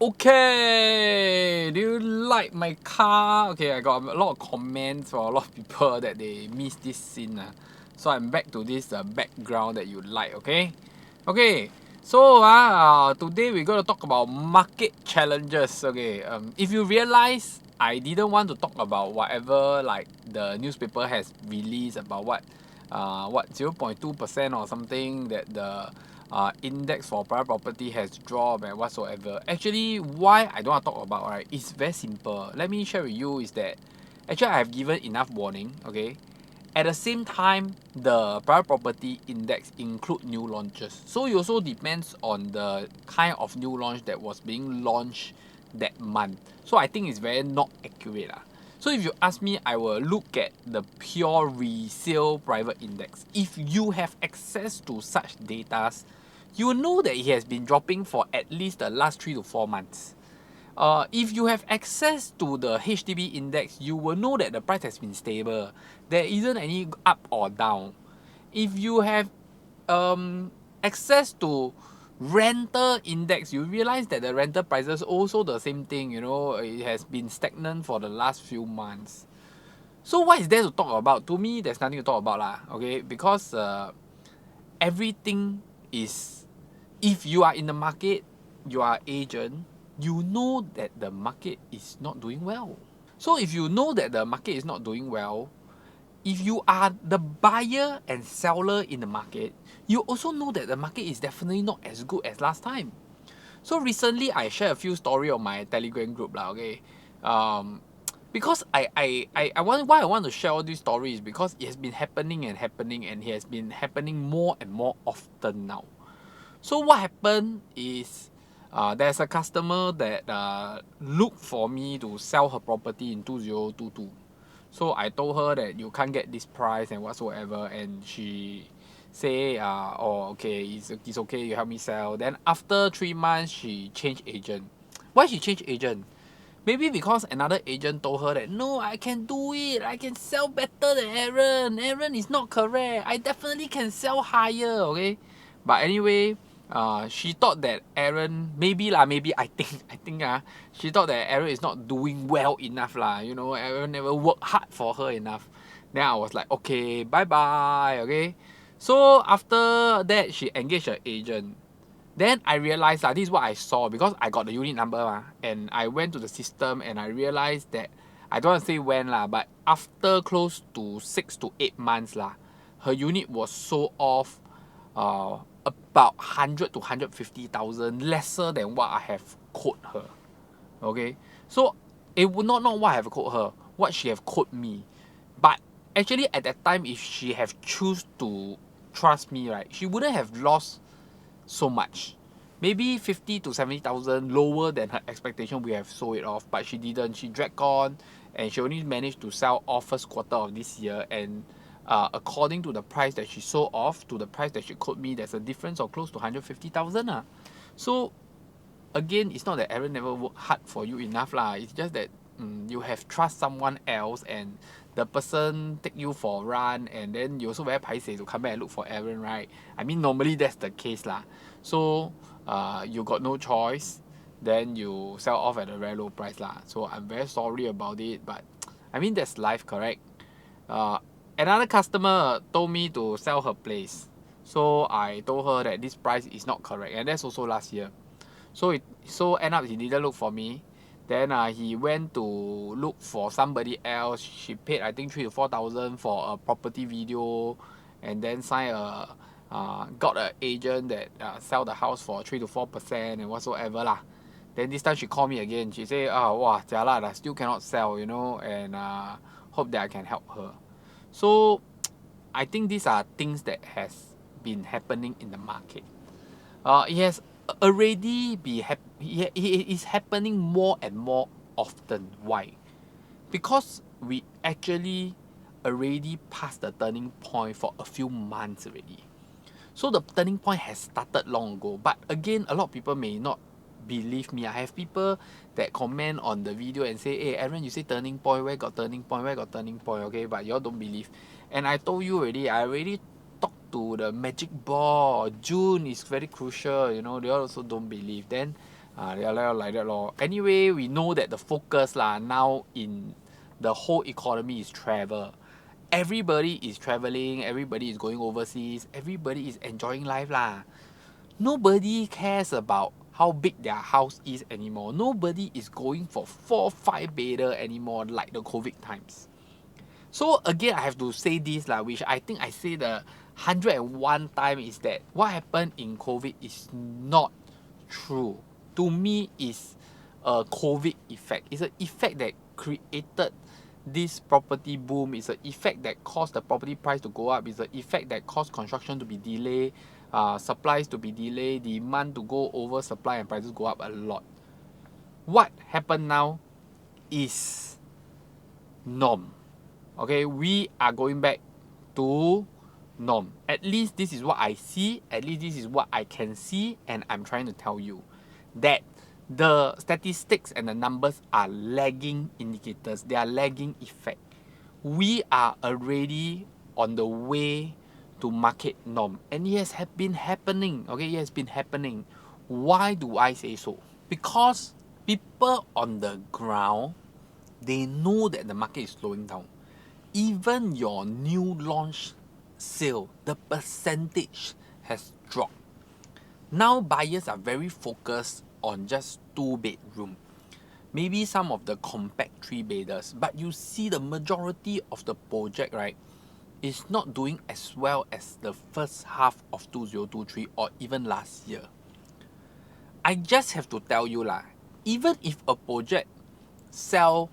Okay, do you like my car? Okay, I got a lot of comments from a lot of people that they miss this scene. So I'm back to this background that you like, okay? Okay, so today we're going to talk about market challenges. Okay, if you realize, I didn't want to talk about whatever like the newspaper has released about what 0.2% or something that the index for private property has dropped and whatsoever. Actually, why I don't want to talk about, right, it's very simple. Let me share with you is that actually I have given enough warning, okay? At the same time, the private property index include new launches. So it also depends on the kind of new launch that was being launched that month. So I think it's very not accurate. So if you ask me, I will look at the pure resale private index. If you have access to such data, you will know that it has been dropping for at least the last 3 to 4 months. If you have access to the HDB index, you will know that the price has been stable. There isn't any up or down. If you have access to rental index, you realize that the rental prices also the same thing. It has been stagnant for the last few months. So what is there to talk about? To me, there's nothing to talk about lah. Okay, because everything is, if you are in the market, you are agent, you know that the market is not doing well. So if you know that the market is not doing well, if you are the buyer and seller in the market, you also know that the market is definitely not as good as last time. So recently I shared a few stories on my Telegram group lah, okay? Because why I want to share all these stories because it has been happening and happening and it has been happening more and more often now. So what happened is there's a customer that looked for me to sell her property in 2022. So I told her that you can't get this price and whatsoever, and she say oh okay, it's okay, you help me sell. Then after 3 months she changed agent. Why she changed agent? Maybe because another agent told her that no, I can do it, I can sell better than Aaron is not correct, I definitely can sell higher, okay? But anyway, she thought that Aaron, maybe I think she thought that Aaron is not doing well enough lah, Aaron never worked hard for her enough. Then I was like, okay, bye bye, okay? So after that she engaged an agent. Then I realized this is what I saw because I got the unit number and I went to the system and I realized that I don't want to say when but after close to 6 to 8 months her unit was sold off about 100 to 150,000 lesser than what I have quoted her. Okay, so it would not know what I have quoted her, what she have quoted me. But actually at that time, if she have choose to trust me, right, she wouldn't have lost so much. Maybe 50 to 70,000 lower than her expectation, we have sold it off, but she didn't. She dragged on and she only managed to sell off first quarter of this year. And according to the price that she sold off to the price that she quoted me, there's a difference of close to 150,000. So again, it's not that Aaron never worked hard for you enough lah. It's just that you have trust someone else and the person take you for a run, and then you also very paiseh to come back and look for Aaron, right? I mean, normally that's the case lah. So you got no choice, then you sell off at a very low price lah. So I'm very sorry about it, but I mean that's life, correct? Another customer told me to sell her place, so I told her that this price is not correct, and that's also last year. So end up he didn't look for me. Then he went to look for somebody else. She paid I think 3 to 4,000 for a property video, and then got an agent that sell the house for 3 to 4% and whatsoever lah. Then this time she called me again. She say, wow, jialat lah, still cannot sell, and hope that I can help her. So I think these are things that has been happening in the market. It has already it is happening more and more often. Why? Because we actually already passed the turning point for a few months already. So the turning point has started long ago. But again, a lot of people may not believe me. I have people that comment on the video and say, hey Aaron, you say turning point, where got turning point, okay? But y'all don't believe. And I told you already, I already talked to the magic ball. June is very crucial, they all also don't believe. Then like that lor. Anyway, we know that the focus now in the whole economy is travel. Everybody is traveling, everybody is going overseas, everybody is enjoying life lah. Nobody cares about how big their house is anymore. Nobody is going for 4-5 bedder anymore like the COVID times. So again, I have to say this which I think I say the 101 time is that what happened in COVID is not true. To me, is a COVID effect. It's an effect that created this property boom. It's an effect that caused the property price to go up. It's an effect that caused construction to be delayed, supplies to be delayed, demand to go over supply, and prices go up a lot. What happened now is norm. Okay, we are going back to norm. At least this is what I see. At least this is what I can see, and I'm trying to tell you that the statistics and the numbers are lagging indicators. They are lagging effect. We are already on the way to market norm, and it has been happening. Okay, it has been happening. Why do I say so? Because people on the ground, they know that the market is slowing down. Even your new launch sale, the percentage has dropped. Now buyers are very focused on just 2-bedroom. Maybe some of the compact 3-bedders, but you see the majority of the project, right, is not doing as well as the first half of 2023 or even last year. I just have to tell you even if a project sell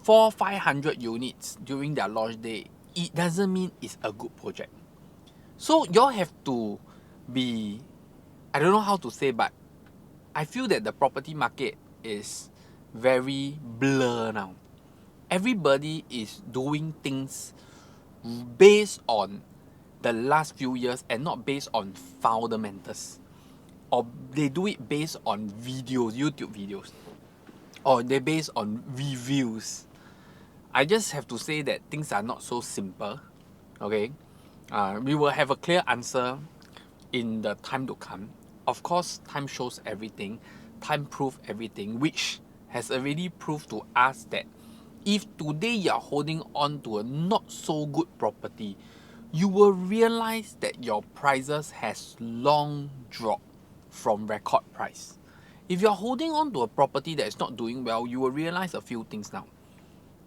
400-500 units during their launch day, it doesn't mean it's a good project. So y'all have to be, I don't know how to say, but I feel that the property market is very blur now. Everybody is doing things based on the last few years and not based on fundamentals. Or they do it based on videos, YouTube videos. Or they based on reviews. I just have to say that things are not so simple. Okay, we will have a clear answer in the time to come. Of course, time shows everything. Time proves everything, which has already proved to us that if today you are holding on to a not so good property, you will realize that your prices has long dropped from record price. If you are holding on to a property that is not doing well, you will realize a few things now.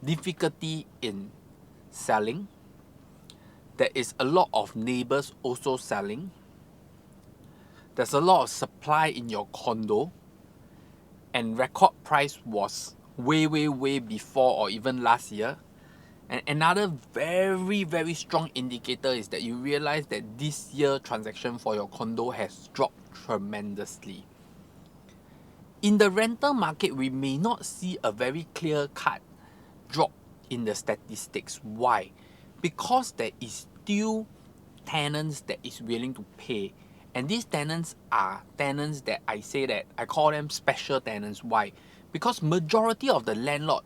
Difficulty in selling. There is a lot of neighbors also selling. There's a lot of supply in your condo, and record price was way before or even last year. And another very strong indicator is that you realize that this year transaction for your condo has dropped tremendously. In the rental market, we may not see a very clear-cut drop in the statistics. Why? Because there is still tenants that is willing to pay. And these tenants are tenants that I call them special tenants. Why? Because majority of the landlord,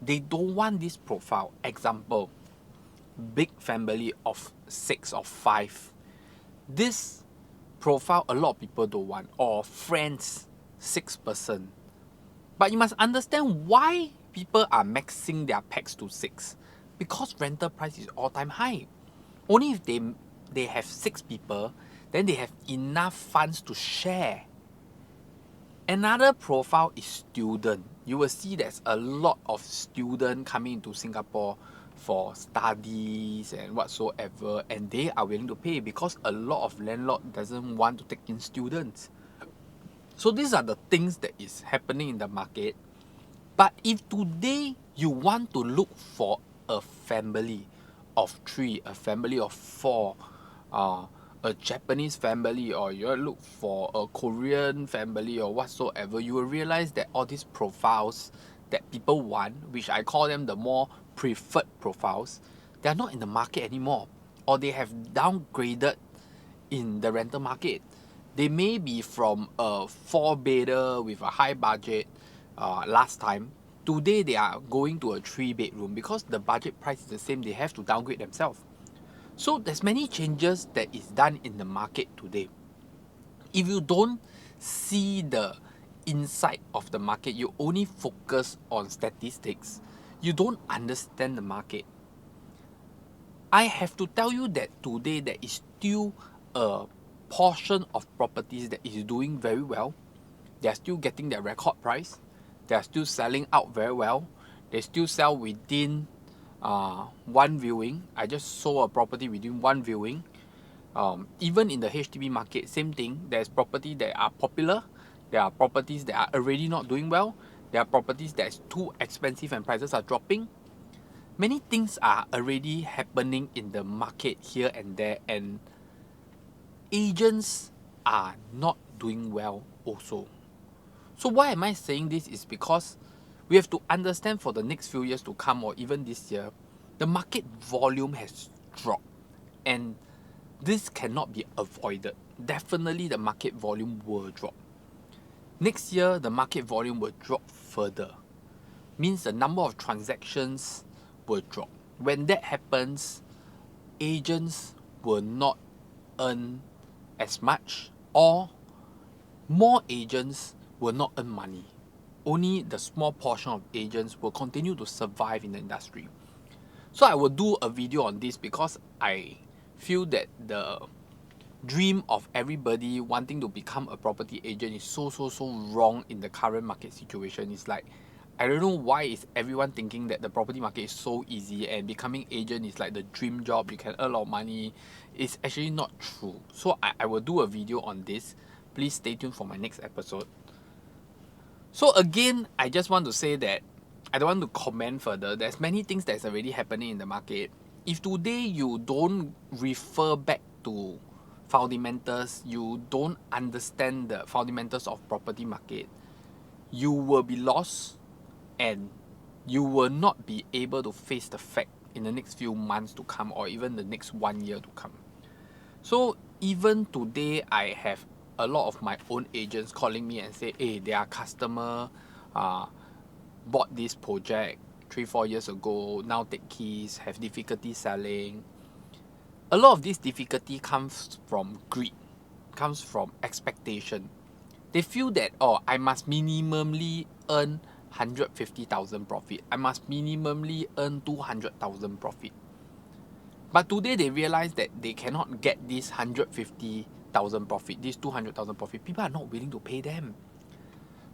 they don't want this profile. Example, big family of 6 or 5. This profile a lot of people don't want. Or friends, 6 person. But you must understand why people are maxing their packs to 6. Because rental price is all-time high. Only if they have 6 people, then they have enough funds to share. Another profile is student. You will see there's a lot of students coming into Singapore for studies and whatsoever, and they are willing to pay because a lot of landlord doesn't want to take in students. So these are the things that is happening in the market. But if today you want to look for a family of 3, a family of 4, a Japanese family, or you look for a Korean family or whatsoever, you will realize that all these profiles that people want, which I call them the more preferred profiles, they are not in the market anymore, or they have downgraded in the rental market. They may be from a 4-bedder with a high budget last time. Today they are going to a 3-bedroom because the budget price is the same. They have to downgrade themselves. So there's many changes that is done in the market today. If you don't see the inside of the market, you only focus on statistics, you don't understand the market. I have to tell you that today there is still a portion of properties that is doing very well. They are still getting their record price. They are still selling out very well. They still sell within one viewing. I just sold a property within one viewing. Even in the HDB market, same thing. There's property that are popular. There are properties that are already not doing well. There are properties that is too expensive and prices are dropping. Many things are already happening in the market here and there, and agents are not doing well also. So why am I saying this is because we have to understand for the next few years to come, or even this year, the market volume has dropped, and this cannot be avoided. Definitely the market volume will drop. Next year, the market volume will drop further. Means the number of transactions will drop. When that happens, agents will not earn as much, or more agents will not earn money. Only the small portion of agents will continue to survive in the industry. So I will do a video on this because I feel that the dream of everybody wanting to become a property agent is so wrong in the current market situation. It's like, I don't know why is everyone thinking that the property market is so easy and becoming agent is like the dream job, you can earn a lot of money. It's actually not true. So I will do a video on this. Please stay tuned for my next episode. So again, I just want to say that I don't want to comment further. There's many things that's already happening in the market. If today you don't refer back to fundamentals, you don't understand the fundamentals of property market, you will be lost and you will not be able to face the fact in the next few months to come, or even the next 1 year to come. So even today, I have a lot of my own agents calling me and say, hey, their customer bought this project 3-4 years ago, now take keys, have difficulty selling. A lot of this difficulty comes from greed, comes from expectation. They feel that, oh, I must minimally earn 150,000 profit. I must minimally earn 200,000 profit. But today they realize that they cannot get this 150,000 profit, this 200,000 profit. People are not willing to pay them.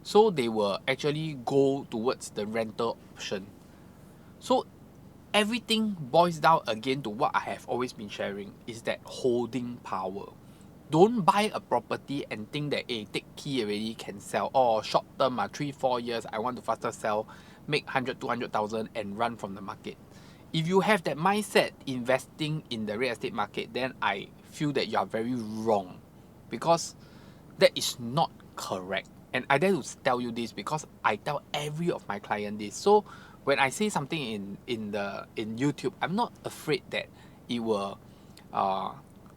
So they will actually go towards the rental option. So everything boils down again to what I have always been sharing, is that holding power. Don't buy a property and think that, hey, take key already can sell. Or short term, 3-4 years, I want to faster sell, make 100-200,000 and run from the market. If you have that mindset investing in the real estate market, then I feel that you are very wrong, because that is not correct. And I dare to tell you this because I tell every of my client this. So when I say something in YouTube, I'm not afraid that it will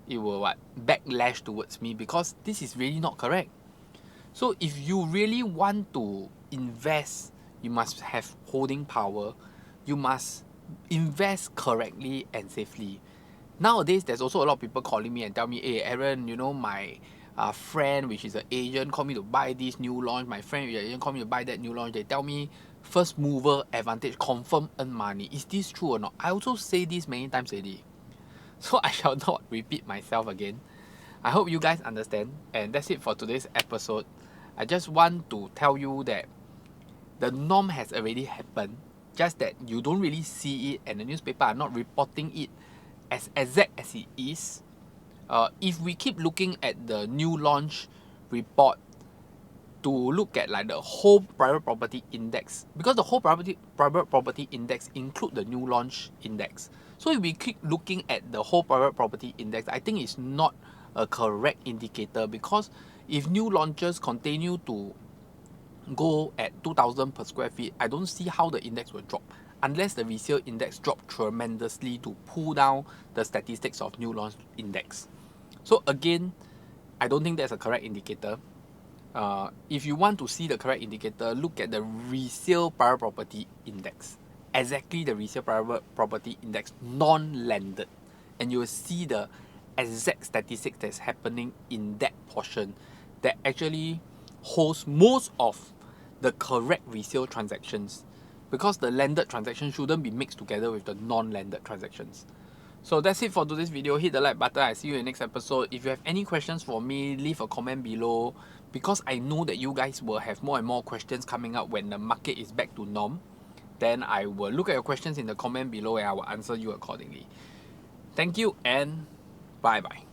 backlash towards me, because this is really not correct. So if you really want to invest, you must have holding power. You must invest correctly and safely. Nowadays, there's also a lot of people calling me and tell me, hey Aaron, you know, my friend which is an agent called me to buy this new launch, my friend which is an agent called me to buy that new launch. They tell me first mover advantage, confirm earn money. Is this true or not? I also say this many times already, so I shall not repeat myself again. I hope you guys understand, and that's it for today's episode. I just want to tell you that the norm has already happened, just that you don't really see it and the newspaper are not reporting it as exact as it is. If we keep looking at the new launch report to look at like the whole private property index, because the whole private property index include the new launch index. So if we keep looking at the whole private property index, I think it's not a correct indicator, because if new launches continue to go at 2,000 per square feet, I don't see how the index will drop unless the resale index drop tremendously to pull down the statistics of new launch index. So again, I don't think that's a correct indicator. If you want to see the correct indicator, look at the resale private property index. Exactly the resale private property index, non-landed, and you will see the exact statistics that's happening in that portion, that actually holds most of the correct resale transactions, because the landed transaction shouldn't be mixed together with the non-landed transactions. So that's it for today's video. Hit the like button. I see you in the next episode. If you have any questions for me, leave a comment below, because I know that you guys will have more and more questions coming up when the market is back to norm. Then I will look at your questions in the comment below and I will answer you accordingly. Thank you and bye bye.